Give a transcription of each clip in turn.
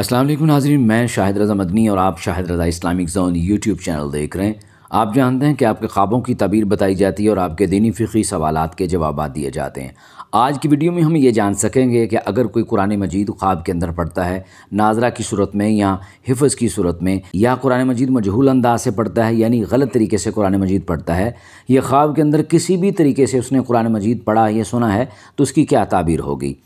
अस्सलाम वालेकुम नाज़रीन, मैं शाहिद रज़ा मदनी और आप शाहिद रज़ा इस्लामिक ज़ोन यूट्यूब चैनल देख रहे हैं। आप जानते हैं कि आपके ख्वाबों की ताबीर बताई जाती है और आपके दीनी फ़िक़ही सवालात के जवाब दिए जाते हैं। आज की वीडियो में हम ये जान सकेंगे कि अगर कोई कुरान मजीद ख्वाब के अंदर पढ़ता है, नाज़रा की सूरत में या हिफ़्ज़ की सूरत में, या कुरान मजीद मजहूल अंदाज से पढ़ता है यानी गलत तरीके से कुरान मजीद पढ़ता है, ये ख्वाब के अंदर किसी भी तरीके से उसने कुरान मजीद पढ़ा या सुना है तो उसकी क्या ताबीर होगी।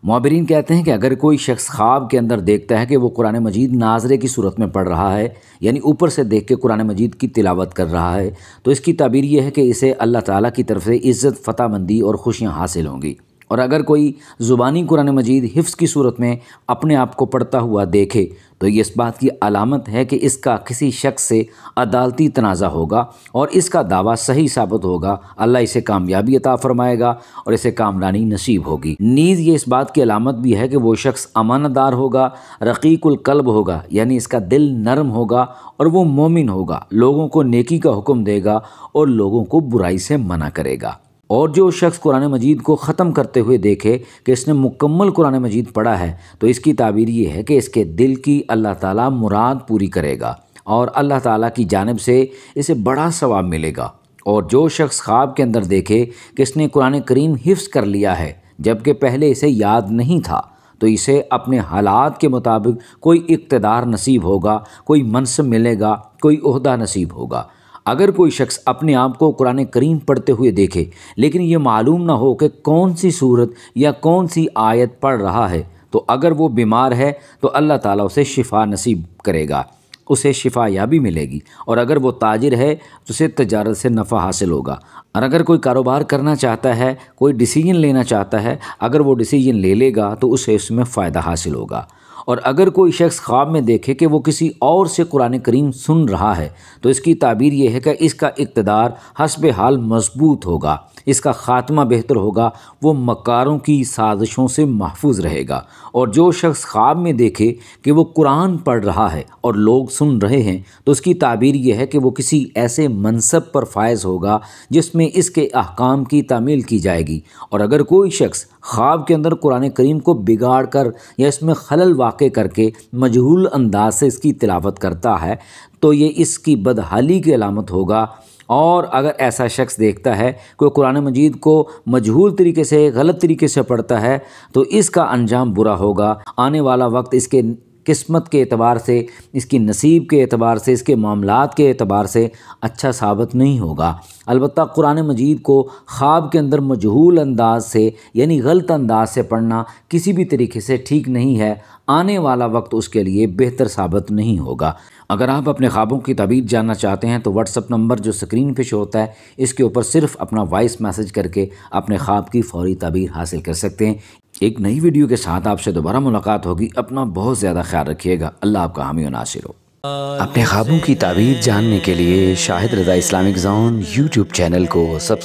मुअब्बिरीन कहते हैं कि अगर कोई शख्स ख्वाब के अंदर देखता है कि वो कुरान मजीद नाज़रे की सूरत में पढ़ रहा है यानी ऊपर से देख के कुरान मजीद की तिलावत कर रहा है, तो इसकी ताबीर ये है कि इसे अल्लाह ताला की तरफ से इज़्ज़त, फ़तहमंदी और खुशियाँ हासिल होंगी। और अगर कोई ज़ुबानी कुरान मजीद हिफ्ज़ की सूरत में अपने आप को पढ़ता हुआ देखे तो ये इस बात की अलामत है कि इसका किसी शख्स से अदालती तनाज़ा होगा और इसका दावा सही साबित होगा। अल्लाह इसे कामयाबी अता फ़रमाएगा और इसे कामरानी नसीब होगी। नीज़ ये इस बात की अलामत भी है कि वो शख्स अमानतदार होगा, रक़ीक़ुल क़ल्ब होगा यानी इसका दिल नरम होगा और वो मोमिन होगा, लोगों को नेकी का हुक्म देगा और लोगों को बुराई से मना करेगा। और जो शख्स कुरान मजीद को ख़त्म करते हुए देखे कि इसने मुकम्मल कुरान मजीद पढ़ा है तो इसकी ताबीर ये है कि इसके दिल की अल्लाह ताला मुराद पूरी करेगा और अल्लाह ताला की जानिब से इसे बड़ा सवाब मिलेगा। और जो शख्स ख्वाब के अंदर देखे कि इसने कुरान करीम हिफ्ज़ कर लिया है जबकि पहले इसे याद नहीं था तो इसे अपने हालात के मुताबिक कोई इक़्तिदार नसीब होगा, कोई मनसब मिलेगा, कोई ओहदा नसीब होगा। अगर कोई शख्स अपने आप को कुरान करीम पढ़ते हुए देखे लेकिन ये मालूम ना हो कि कौन सी सूरत या कौन सी आयत पढ़ रहा है, तो अगर वो बीमार है तो अल्लाह ताला उसे शिफा नसीब करेगा, उसे शिफा याबी मिलेगी। और अगर वो ताजिर है तो उसे तजारत से नफ़ा हासिल होगा। और अगर कोई कारोबार करना चाहता है, कोई डिसीजन लेना चाहता है, अगर वो डिसीजन ले लेगा तो उसे इसमें फ़ायदा हासिल होगा। और अगर कोई शख्स ख्वाब में देखे कि वो किसी और से कुरान करीम सुन रहा है तो इसकी ताबीर ये है कि इसका इक़्तिदार हस्ब हाल मजबूत होगा, इसका ख़ात्मा बेहतर होगा, वो मकारों की साजिशों से महफूज रहेगा। और जो शख्स ख्वाब में देखे कि वो कुरान पढ़ रहा है और लोग सुन रहे हैं तो उसकी ताबीर ये है कि वो किसी ऐसे मनसब पर फायज़ होगा जिसमें इसके अहकाम की तामील की जाएगी। और अगर कोई शख्स ख्वाब के अंदर कुरान करीम को बिगाड़ कर या इसमें खलल वाक़े करके मजहूल अंदाज से इसकी तिलावत करता है तो ये इसकी बदहाली की अलामत होगा। और अगर ऐसा शख्स देखता है कोई कुरान मजीद को मजहूल तरीके से, गलत तरीके से पढ़ता है तो इसका अंजाम बुरा होगा। आने वाला वक्त इसके किस्मत के एतबार से, इसकी नसीब के एतबार से, इसके मामलात के एतबार से अच्छा साबित नहीं होगा। अलबत्ता कुरान मजीद को ख्वाब के अंदर मजहूल अंदाज से यानी गलत अंदाज से पढ़ना किसी भी तरीके से ठीक नहीं है। आने वाला वक्त उसके लिए बेहतर साबित नहीं होगा। अगर आप अपने ख्वाबों की ताबीर जानना चाहते हैं तो व्हाट्सअप नंबर जो स्क्रीन पे शो होता है इसके ऊपर सिर्फ अपना वॉइस मैसेज करके अपने ख्वाब की फ़ौरी ताबीर हासिल कर सकते हैं। एक नई वीडियो के साथ आपसे दोबारा मुलाकात होगी। अपना बहुत ज़्यादा ख्याल रखिएगा। अल्लाह आपका हामी व नासिर हो। अपने ख्वाबों की ताबीर जानने के लिए शाहिद रज़ा इस्लामिक ज़ोन यूट्यूब चैनल को सब्सक्राइब